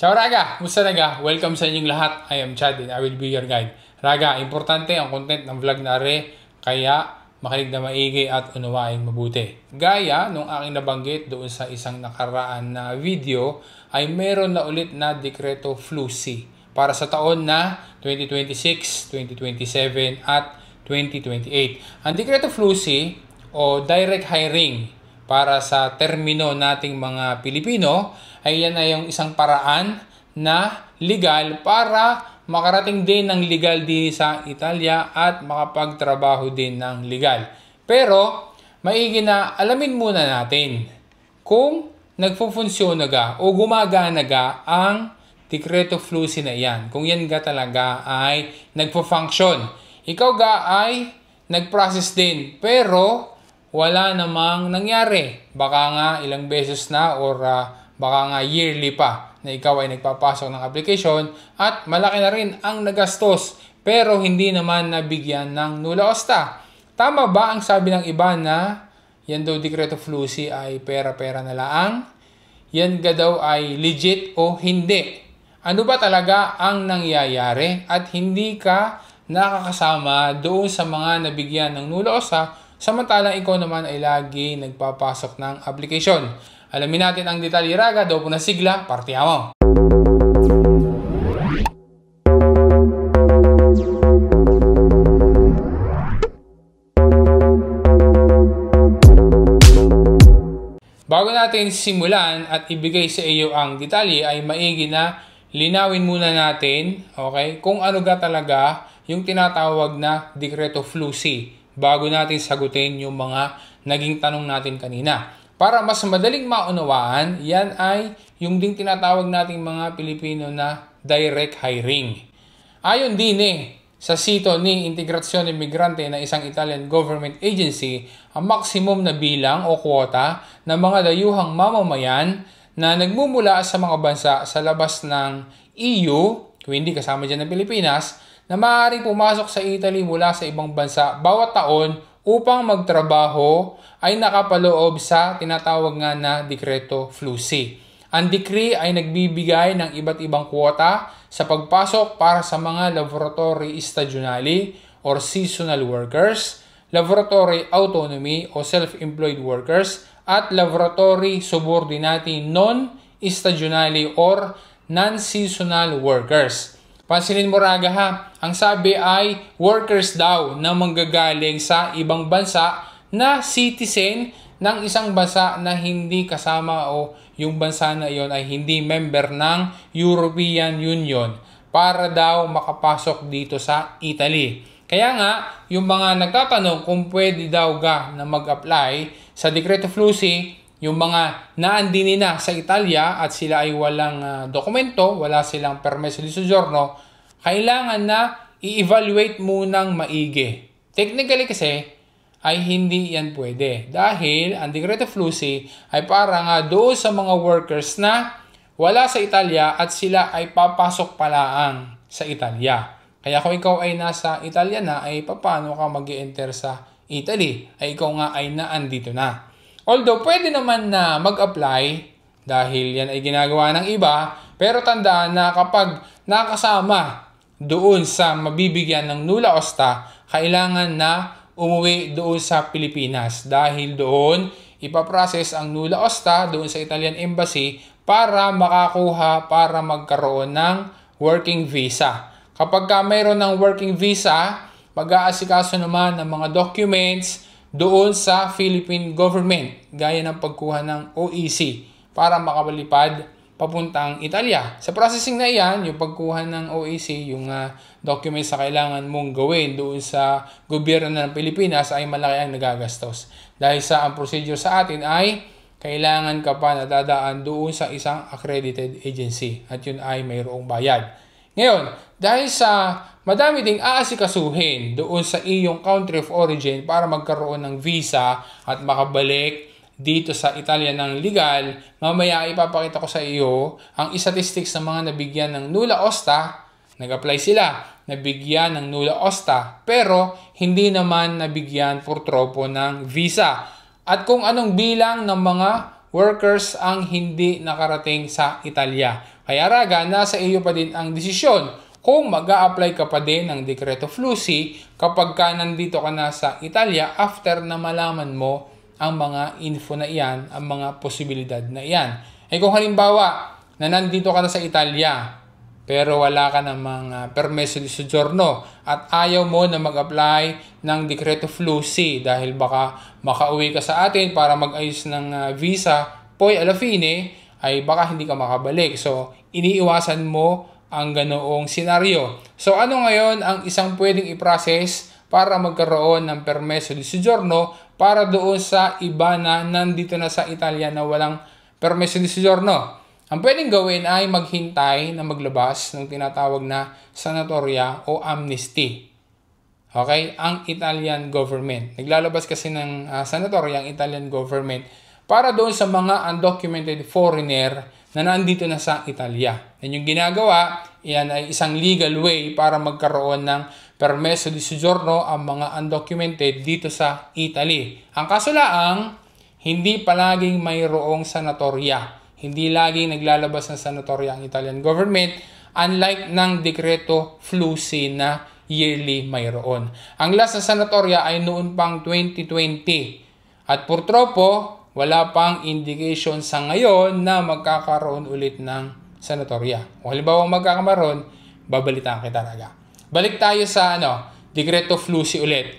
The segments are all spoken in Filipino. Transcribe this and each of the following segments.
Ciao Raga! Musta Raga? Welcome sa inyong lahat. I am Chad and I will be your guide. Raga, importante ang content ng vlog na kaya makinig na maigi at unawaing mabuti. Gaya nung aking nabanggit doon sa isang nakaraan na video ay meron na ulit na Dekreto Flu-C para sa taon na 2026, 2027 at 2028. Ang Dekreto Flu-C o direct hiring para sa termino nating mga Pilipino ay yan ay yung isang paraan na legal para makarating din ng legal din sa Italia at makapagtrabaho din ng legal. Pero maigi na alamin muna natin kung nagfufunksyon ga o gumagana ga ang Dekreto Flu-C na yan. Kung yan ga talaga ay nagpo-function. Ikaw ga ay nag-process din pero wala namang nangyari. Baka nga ilang beses na or baka nga yearly pa na ikaw ay nagpapasok ng application at malaki na rin ang nagastos pero hindi naman nabigyan ng nula osta. Tama ba ang sabi ng iba na yan daw Dekreto Flu-C ay pera-pera na laang? Yan ga daw ay legit o hindi? Ano ba talaga ang nangyayari at hindi ka nakakasama doon sa mga nabigyan ng nula osta samantalang ikaw naman ay lagi nagpapasok ng application? Alamin natin ang detalye Raga, daw po na sigla, partiamo! Bago natin simulan at ibigay sa iyo ang detalye ay maigi na linawin muna natin, okay, kung ano ga talaga yung tinatawag na Dekreto Flu-C bago natin sagutin yung mga naging tanong natin kanina. Para mas madaling maunawaan, yan ay yung ding tinatawag nating mga Pilipino na direct hiring. Ayon din sa sito ni Integrazione Migrante na isang Italian government agency, ang maximum na bilang o kwota ng mga dayuhang mamamayan na nagmumula sa mga bansa sa labas ng EU, kung hindi kasama dyan ng Pilipinas, na maaaring pumasok sa Italy mula sa ibang bansa bawat taon upang magtrabaho ay nakapaloob sa tinatawag nga na Dekreto Flu-C. Ang decree ay nagbibigay ng iba't ibang kwota sa pagpasok para sa mga laboratory stagionali or seasonal workers, laboratory autonomy o self-employed workers, at laboratory subordinati non-stagionali or non-seasonal workers. Pansinin mo Raga ha, ang sabi ay workers daw na manggagaling sa ibang bansa na citizen ng isang bansa na hindi kasama o yung bansa na iyon ay hindi member ng European Union para daw makapasok dito sa Italy. Kaya nga, yung mga nagtatanong kung pwede daw ga na mag-apply sa Dekreto Flu-C, yung mga naandini na sa Italia at sila ay walang dokumento, wala silang permesso di soggiorno, kailangan na i-evaluate munang maigi. Technically kasi, ay hindi yan pwede. Dahil ang Dekreto Flu-C ay para nga doon sa mga workers na wala sa Italia at sila ay papasok palaang sa Italia. Kaya kung ikaw ay nasa Italia na, ay paano ka mag-enter sa Italy? Ay ikaw nga ay naandito na. Although pwede naman na mag-apply dahil yan ay ginagawa ng iba, pero tandaan na kapag nakasama doon sa mabibigyan ng nula osta, kailangan na umuwi doon sa Pilipinas dahil doon ipaprocess ang nula osta doon sa Italian Embassy para makakuha para magkaroon ng working visa. Kapag mayroon ng working visa, mag-aasikaso naman ng mga documents doon sa Philippine government gaya ng pagkuha ng OEC para makapalipad papuntang Italia. Sa processing na iyan, yung pagkuha ng OEC, yung documents na kailangan mong gawin doon sa gobyerno ng Pilipinas ay malaki ang nagagastos. Dahil sa ang procedure sa atin ay kailangan ka pa nadadaan doon sa isang accredited agency at yun ay mayroong bayad. Ngayon, dahil sa madami ding aasikasuhin doon sa iyong country of origin para magkaroon ng visa at makabalik dito sa Italia ng legal, mamaya ipapakita ko sa iyo ang statistics ng mga nabigyan ng nula osta. Nag-apply sila, nabigyan ng nula osta, pero hindi naman nabigyan purtropo ng visa. At kung anong bilang ng mga workers ang hindi nakarating sa Italia. Kaya raga, nasa iyo pa din ang desisyon kung mag-a-apply ka pa din ng Decreto Flussi kapag ka nandito ka na sa Italia after na malaman mo ang mga info na iyan, ang mga posibilidad na iyan. Kung halimbawa na nandito ka na sa Italia pero wala ka namang permeso di soggiorno at ayaw mo na mag-apply ng Decreto Flussi dahil baka makauwi ka sa atin para mag-ayos ng visa, poi alla fine ay baka hindi ka makabalik. So, iniiwasan mo ang ganoong senaryo. So, ano ngayon ang isang pwedeng i-process para magkaroon ng permeso di soggiorno para doon sa iba na nandito na sa Italia na walang permeso di soggiorno? Ang pwedeng gawin ay maghintay na maglabas ng tinatawag na sanatoria o amnesty. Okay? Ang Italian government. Naglalabas kasi ng sanatoria ang Italian government para doon sa mga undocumented foreigner na nandito na sa Italia. Yan yung ginagawa, yan ay isang legal way para magkaroon ng permeso di soggiorno ang mga undocumented dito sa Italy. Ang kaso laang, hindi palaging mayroong sanatoria. Hindi laging naglalabas ng sanatoria ang Italian government, unlike ng Decreto Flussi na yearly mayroon. Ang last na sanatoria ay noon pang 2020. At purtropo, wala pang indication sa ngayon na magkakaroon ulit ng sanatoria. Kung halimbawa magkakaroon, babalitaan kita talaga. Balik tayo sa Decreto Flussi ulit.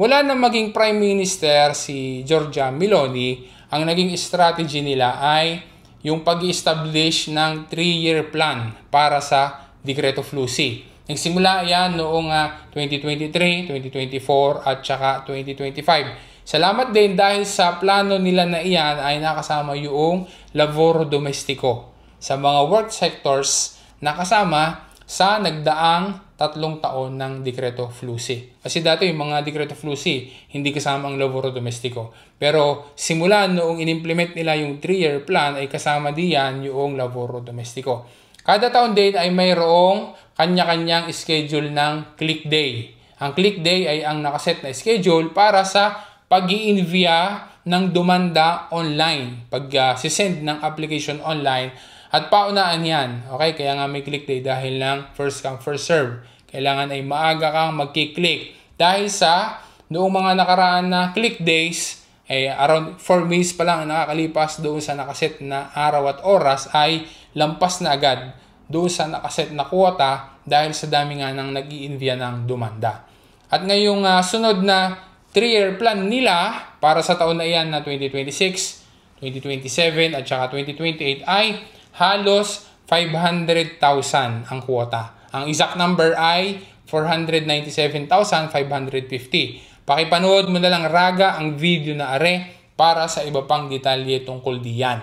Mula na maging Prime Minister si Giorgia Meloni, ang naging strategy nila ay yung pag-establish ng 3-year plan para sa Decreto Flussi. Nagsimula yan noong 2023, 2024 at saka 2025. Salamat din dahil sa plano nila na iyan ay nakasama yung laboro domestiko sa mga work sectors na kasama sa nagdaang 3 taon ng Decreto Flussi. Kasi dati yung mga Decreto Flussi, hindi kasama ang laboro domestiko. Pero simula noong in-implement nila yung 3-year plan ay kasama diyan yung laboro domestiko. Kada taon din ay mayroong kanya-kanyang schedule ng click day. Ang click day ay ang nakaset na schedule para sa pag-i-envia ng demanda online. Pag-send ng application online. At paunaan yan. Okay? Kaya nga may click day dahil lang first come, first serve. Kailangan ay maaga kang magkiklik. Dahil sa noong mga nakaraan na click days, around 4 minutes pa lang nakakalipas doon sa nakaset na araw at oras ay lampas na agad doon sa nakaset na quota dahil sa dami nga nang nag-i-envia ng demanda. At ngayong sunod na 3-year plan nila para sa taon na iyan na 2026, 2027 at saka 2028 ay halos 500,000 ang quota. Ang exact number ay 497,550. Pakipanood mo na lang raga ang video na are para sa iba pang detalye tungkol diyan.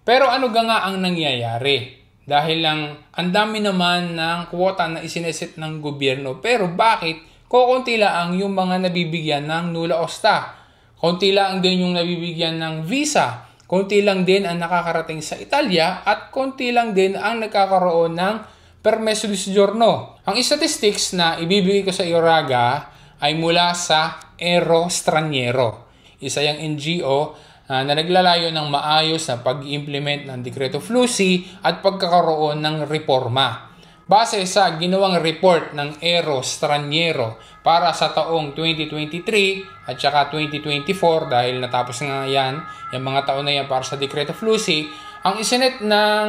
Pero ano nga ang nangyayari? Dahil lang ang dami naman ng quota na isineset ng gobyerno, pero bakit kukunti lang yung mga nabibigyan ng nulla osta? Kunti lang din yung nabibigyan ng visa. Konti lang din ang nakakarating sa Italia at konti lang din ang nagkakaroon ng permeso di soggiorno. Ang statistics na ibibigay ko sa iyo raga ay mula sa Ero Straniero. Isa yung NGO na naglalayo ng maayos na pag-implement ng Decreto Flussi at pagkakaroon ng reforma. Base sa ginawang report ng Ero Straniero para sa taong 2023 at saka 2024 dahil natapos nga yan, yung mga taon na yan para sa Decreto Flussi, ang isinet ng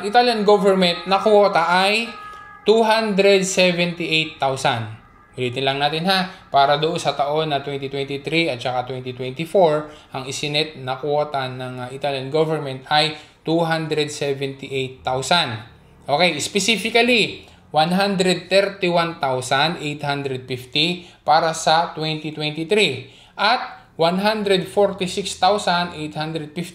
Italian government na quota ay 278,000. Ulitin lang natin para doon sa taon na 2023 at saka 2024, ang isinet na quota ng Italian government ay 278,000. Okay, specifically, 131,850 para sa 2023 at 146,850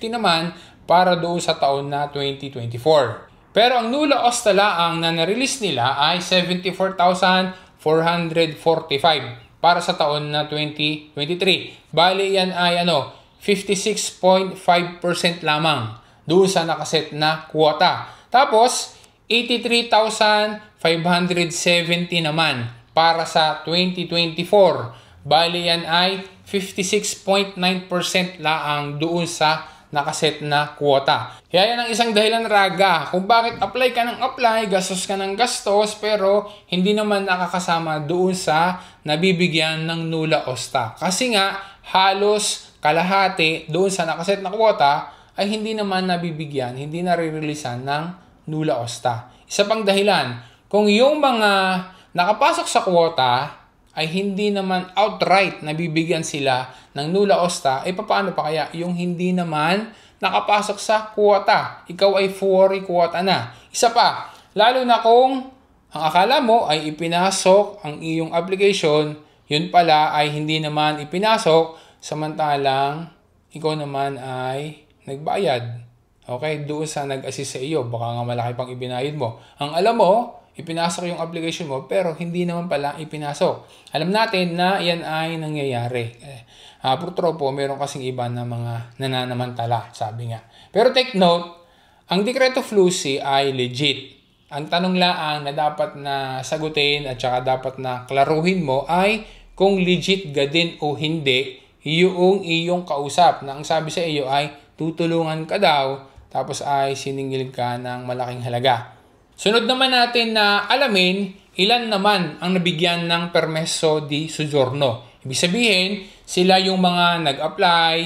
naman para doon sa taon na 2024. Pero ang nulla osta laang na na-release nila ay 74,445 para sa taon na 2023. Bali yan ay 56.5% lamang doon sa nakaset na quota. Tapos 83,570 naman para sa 2024. Bali yan ay 56.9% laang doon sa nakaset na quota. Kaya yan ang isang dahilan, Raga, kung bakit apply ka ng apply, gastos ka ng gastos, pero hindi naman nakakasama doon sa nabibigyan ng nula osta. Kasi nga, halos kalahati doon sa nakaset na quota ay hindi naman nabibigyan, hindi nare-releasean ng nula osta. Isa pang dahilan, kung yung mga nakapasok sa quota ay hindi naman outright nabibigyan sila ng nula osta, paano pa kaya yung hindi naman nakapasok sa quota? Ikaw ay fully quota na. Isa pa, lalo na kung ang akala mo ay ipinasok ang iyong application, yun pala ay hindi naman ipinasok, samantalang ikaw naman ay nagbayad. Okay, doon sa nag-assist sa iyo, baka nga malaki pang ibinayad mo. Ang alam mo, ipinasok yung application mo, pero hindi naman pala ipinasok. Alam natin na yan ay nangyayari. Puro po, meron kasing iba na mga nananamantala, sabi nga. Pero take note, ang Decreto Flusy ay legit. Ang tanong lang na dapat na sagutin at saka dapat na klaruhin mo ay kung legit ga din o hindi yung iyong kausap. Na ang sabi sa iyo ay tutulungan ka daw, tapos ay siningil ka ng malaking halaga. Sunod naman natin na alamin ilan naman ang nabigyan ng permeso di soggiorno. Ibig sabihin, sila yung mga nag-apply,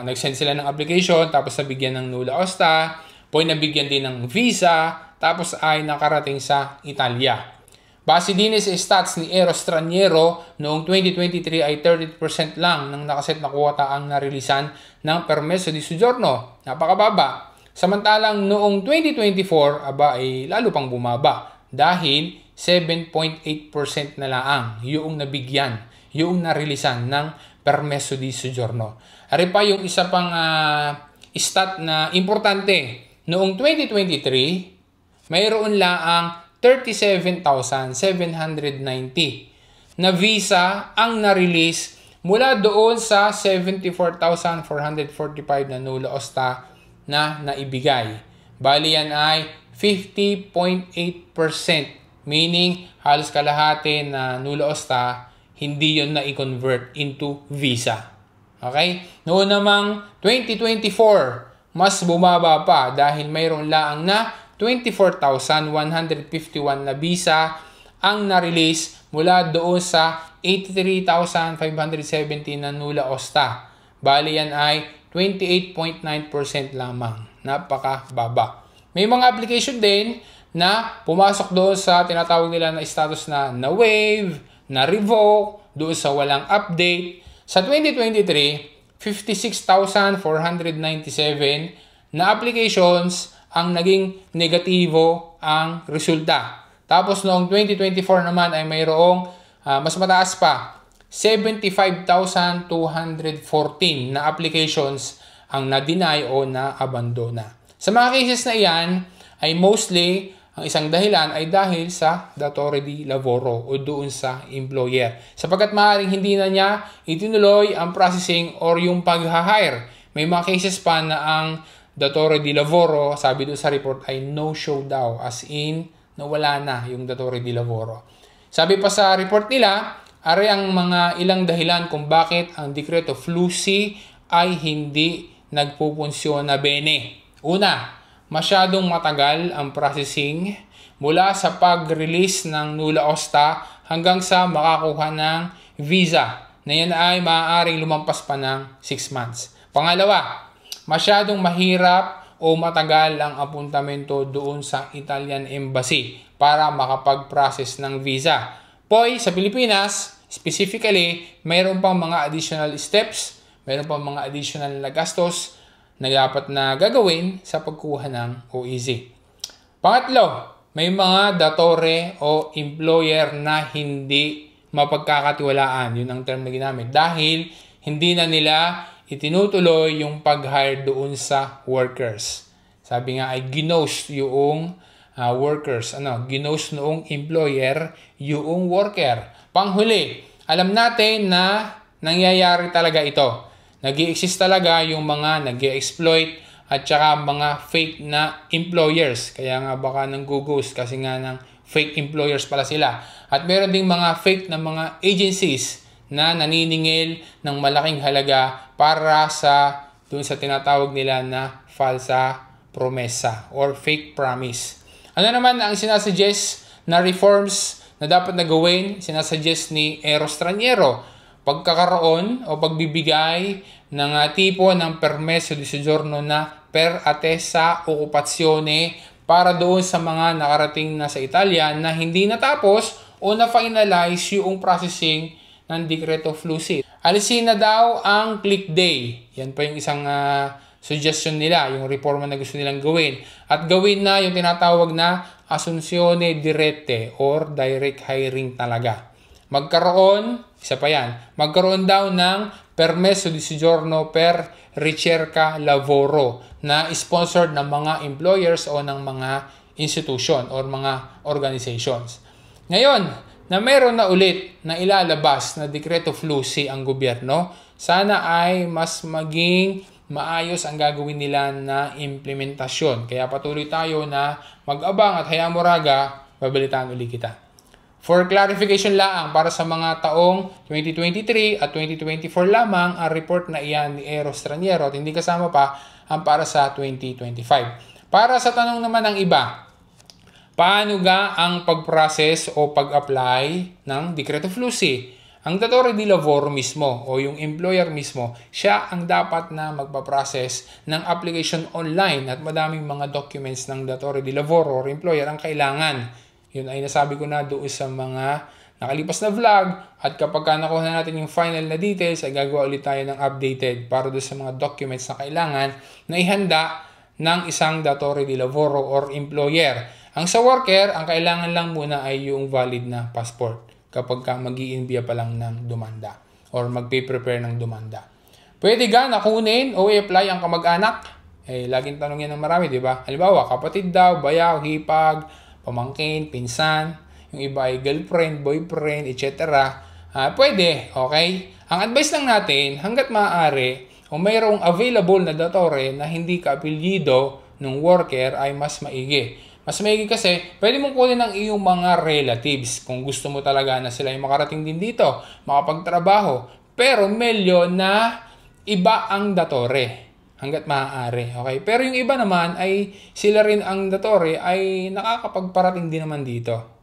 nag-send sila ng application, tapos nabigyan ng nula osta, nabigyan din ng visa, tapos ay nakarating sa Italia. Base din sa stats ni Ero Straniero, noong 2023 ay 30% lang ng nakaset na quota ang narilisan ng permeso di soggiorno. Napakababa. Samantalang noong 2024, ay lalo pang bumaba dahil 7.8% na lang yung nabigyan, yung narilisan ng permeso di soggiorno. Ari pa yung isa pang stat na importante. Noong 2023, mayroon lang 37,790 na visa ang na-release mula doon sa 74,445 na nula osta na naibigay. Bali yan ay 50.8%, meaning halos kalahati na nula osta, hindi yun na i-convert into visa. Okay? Noon namang 2024, mas bumaba pa dahil mayroon lang na 24,151 na visa ang na-release mula doon sa 83,570 na nula osta. Bali yan ay 28.9% lamang. Napakababa. May mga application din na pumasok doon sa tinatawag nila na status na na-waive, na-revoke, doon sa walang update. Sa 2023, 56,497 na applications ang naging negatibo ang resulta. Tapos noong 2024 naman ay mayroong mas mataas pa, 75,214 na applications ang na-deny o na-abandona. Sa mga cases na iyan, ay mostly, ang isang dahilan ay dahil sa datore di lavoro o doon sa employer. Sapagkat maaaring hindi na niya itinuloy ang processing or yung pag-hire. May mga cases pa na ang datore di lavoro, sabi doon sa report, ay no-show daw. As in, nawala na yung datore di lavoro. Sabi pa sa report nila, ari ang mga ilang dahilan kung bakit ang Decreto Flusy ay hindi nagpupunsyon na bene. Una, masyadong matagal ang processing mula sa pag-release ng nula osta hanggang sa makakuha ng visa na yan ay maaaring lumampas pa ng 6 months. Pangalawa, masyadong mahirap o matagal ang apuntamento doon sa Italian Embassy para makapag-process ng visa. Sa Pilipinas, specifically, mayroon pang mga additional steps, mayroon pang mga additional na gastos na dapat na gagawin sa pagkuha ng OEZ. Pangatlo, may mga datore o employer na hindi mapagkakatiwalaan. Yun ang term na ginamit. Dahil hindi na nila itinutuloy yung pag-hire doon sa workers. Sabi nga ay ginost yung workers. Ginost noong employer yung worker. Panghuli, alam natin na nangyayari talaga ito. Nag-i-exist talaga yung mga nag-i-exploit at saka mga fake na employers. Kaya nga baka nang gugos kasi nga ng fake employers pala sila. At meron ding mga fake na mga agencies na naniningil ng malaking halaga para sa doon sa tinatawag nila na falsa promesa or fake promise. Ano naman ang sinasuggest na reforms na dapat na gawin? Sinasuggest ni Eros Traniero, pagkakaroon o pagbibigay ng tipo ng permeso di soggiorno na per attesa occupazione para doon sa mga nakarating na sa Italia na hindi natapos o na-finalize yung processing ng Decreto Flussi. Alisin na daw ang click day. Yan pa yung isang suggestion nila, yung reforma na gusto nilang gawin. At gawin na yung tinatawag na assunzione dirette or direct hiring talaga. Magkaroon, isa pa yan, magkaroon daw ng permesso di soggiorno per ricerca lavoro na sponsored ng mga employers o ng mga institution or mga organizations. Ngayon, na meron na ulit na ilalabas na Decreto Flussi ang gobyerno, sana ay mas maging maayos ang gagawin nila na implementasyon. Kaya patuloy tayo na mag-abang at hayaan mo raga, babalitaan ulit kita. For clarification lang, para sa mga taong 2023 at 2024 lamang ang report na iyan ni Eros Traniero at hindi kasama pa ang para sa 2025. Para sa tanong naman ng iba, paano ga ang pag-process o pag-apply ng Decreto Flussi? Ang datore di lavoro mismo o yung employer mismo, siya ang dapat na magpa-process ng application online at madaming mga documents ng datore di lavoro or employer ang kailangan. Yun ay nasabi ko na doon sa mga nakalipas na vlog at kapag nakuha na natin yung final na details ay gagawa ulit tayo ng updated para doon sa mga documents na kailangan na ihanda ng isang datore di lavoro or employer. Ang sa worker, ang kailangan lang muna ay yung valid na passport kapag mag-i-envia pa lang ng dumanda or magpe-prepare ng dumanda. Pwede ga na kunin o i-apply ang kamag-anak? Laging tanong yan ng marami, di ba? Halimbawa, kapatid daw, bayaw, hipag, pamangkin, pinsan, yung iba ay girlfriend, boyfriend, etc. Pwede, okay? Ang advice lang natin, hanggat maaari, kung mayroong available na datore na hindi ka-apelyido ng worker ay mas maigi. Mas maigi kasi, pwede mong kunin ang iyong mga relatives kung gusto mo talaga na sila yung makarating din dito, makapagtrabaho. Pero melyo na iba ang datore hanggat maaari. Okay? Pero yung iba naman ay sila rin ang datore ay nakakapagparating din naman dito.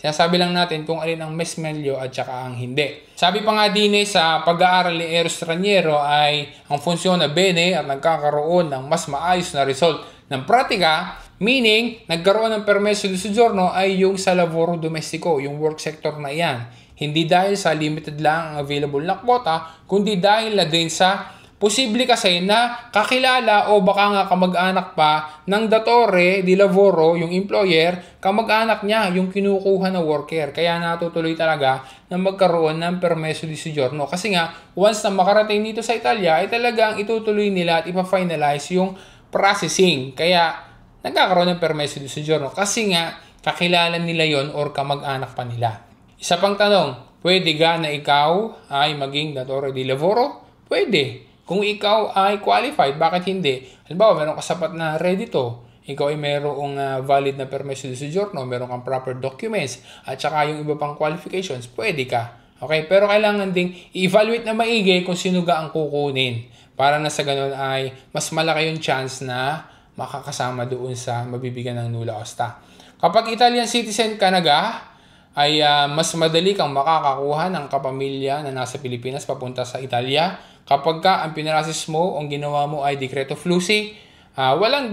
Sinasabi lang natin kung alin ang mas melyo at saka ang hindi. Sabi pa nga din sa pag-aaral ni Eros Traniero ay ang funciona bene at nagkakaroon ng mas maayos na result ng pratika. Meaning, nagkaroon ng permeso di soggiorno ay yung sa lavoro domestico, yung work sector na iyan. Hindi dahil sa limited lang ang available na kwota, kundi dahil na din sa posible kasi na kakilala o baka nga kamag-anak pa ng datore di lavoro, yung employer, kamag-anak niya, yung kinukuha na worker. Kaya natutuloy talaga na magkaroon ng permeso di soggiorno. Kasi nga, once na makarating dito sa Italia, ay talagang itutuloy nila at ipa-finalize yung processing. Kaya, nagkakaroon ng permeso di soggiorno kasi nga kakilala nila yon or kamag-anak pa nila. Isa pang tanong, pwede ga na ikaw ay maging datore di lavoro? Pwede. Kung ikaw ay qualified, bakit hindi? Halimbawa, meron ka sapat na redito, ikaw ay merong valid na permeso di soggiorno, meron kang proper documents, at saka yung iba pang qualifications, pwede ka. Okay? Pero kailangan ding i-evaluate na maigi kung sino ga ang kukunin para na sa ganun ay mas malaki yung chance na makakasama doon sa mabibigyan ng nulla osta. Kapag Italian citizen ka na ga, ay mas madali kang makakakuha ng kapamilya na nasa Pilipinas papunta sa Italia. Kapag ka ang pinrasis mo, ang ginawa mo ay Decreto Flussi, walang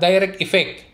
direct effect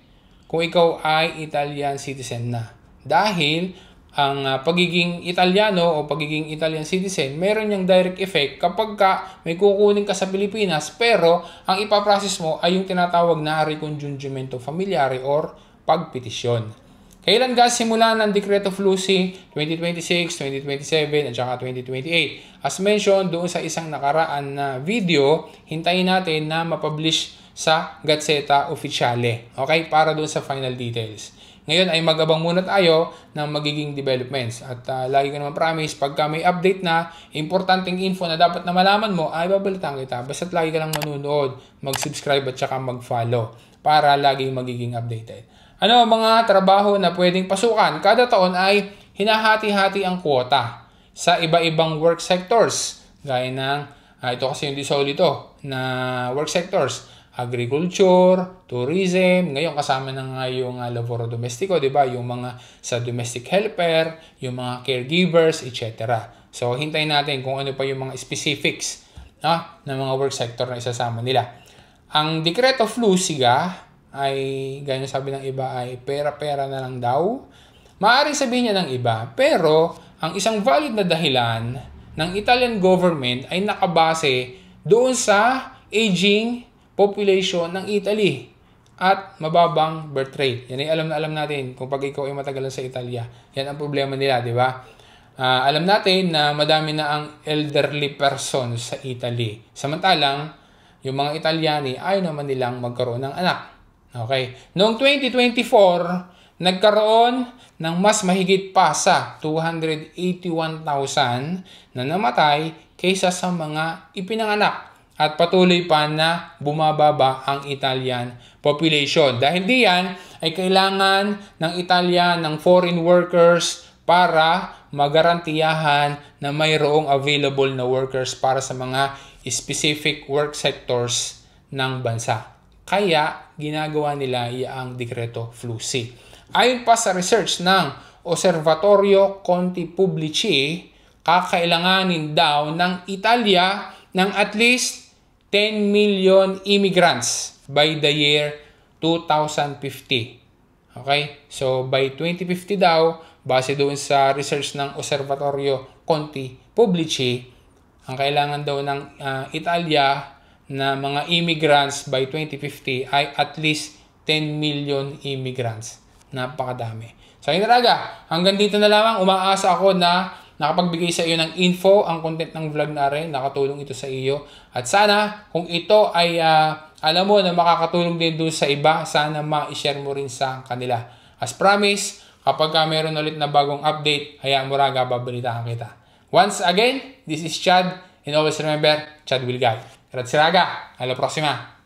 kung ikaw ay Italian citizen na. Dahil ang pagiging Italiano o pagiging Italian citizen, meron niyang direct effect kapag ka may kukunin ka sa Pilipinas pero ang ipaprocess mo ay yung tinatawag na ricongiungimento familiare or pagpetisyon. Kailan ga simula ng Decreto Flussi? 2026, 2027 at saka 2028. As mentioned doon sa isang nakaraan na video, hintayin natin na mapublish sa Gazzetta Ufficiale. Okay? Para doon sa final details. Ngayon ay mag-abang muna tayo ng magiging developments. At lagi ko naman promise, pagka may update na, importanteng info na dapat na malaman mo, ay babalitaan kita. Basta't lagi ka lang manunood, mag-subscribe at saka mag-follow para lagi magiging updated. Ano ang mga trabaho na pwedeng pasukan? Kada taon ay hinahati-hati ang kwota sa iba-ibang work sectors. Gaya ng Ito kasi yung disolito na work sectors. Agriculture, tourism, ngayon kasama na nga yung lavoro domestico, di ba? Yung mga sa domestic helper, yung mga caregivers, etc. So, hintayin natin kung ano pa yung mga specifics na mga work sector na isasama nila. Ang Dekreto Flusiga ay, ganyan sabi ng iba, ay pera-pera na lang daw. Maaaring sabihin niya ng iba, pero ang isang valid na dahilan ng Italian government ay nakabase doon sa aging population ng Italy at mababang birth rate. Yan ay alam na alam natin kung pag ikaw ay matagalan sa Italia. Yan ang problema nila, di ba? Alam natin na madami na ang elderly person sa Italy. Samantalang, yung mga Italyani ayaw naman nilang magkaroon ng anak. Okay? Noong 2024, nagkaroon ng mas mahigit pa sa 281,000 na namatay kaysa sa mga ipinanganak. At patuloy pa na bumababa ang Italian population. Dahil diyan ay kailangan ng Italia ng foreign workers para magarantiyahan na mayroong available na workers para sa mga specific work sectors ng bansa. Kaya ginagawa nila ang Dekreto Flussi. Ayon pa sa research ng Osservatorio Conti Pubblici, kakailanganin daw ng Italia ng at least 10 million immigrants by the year 2050. Okay? So, by 2050 daw, base doon sa research ng Osservatorio Conti Pubblici, ang kailangan daw ng Italia na mga immigrants by 2050 ay at least 10 million immigrants. Napakadami. So, yun talaga. Hanggang dito na lamang. Umaasa ako na nakapagbigay sa iyo ng info ang content ng vlog na rin. Nakatulong ito sa iyo. At sana, kung ito ay alam mo na makakatulong din doon sa iba, sana ma-share mo rin sa kanila. As promised, kapag meron ulit na bagong update, hayaan mo raga, babalitaan kita. Once again, this is Chad. And always remember, Chad will guide. Grazie raga, alla prossima!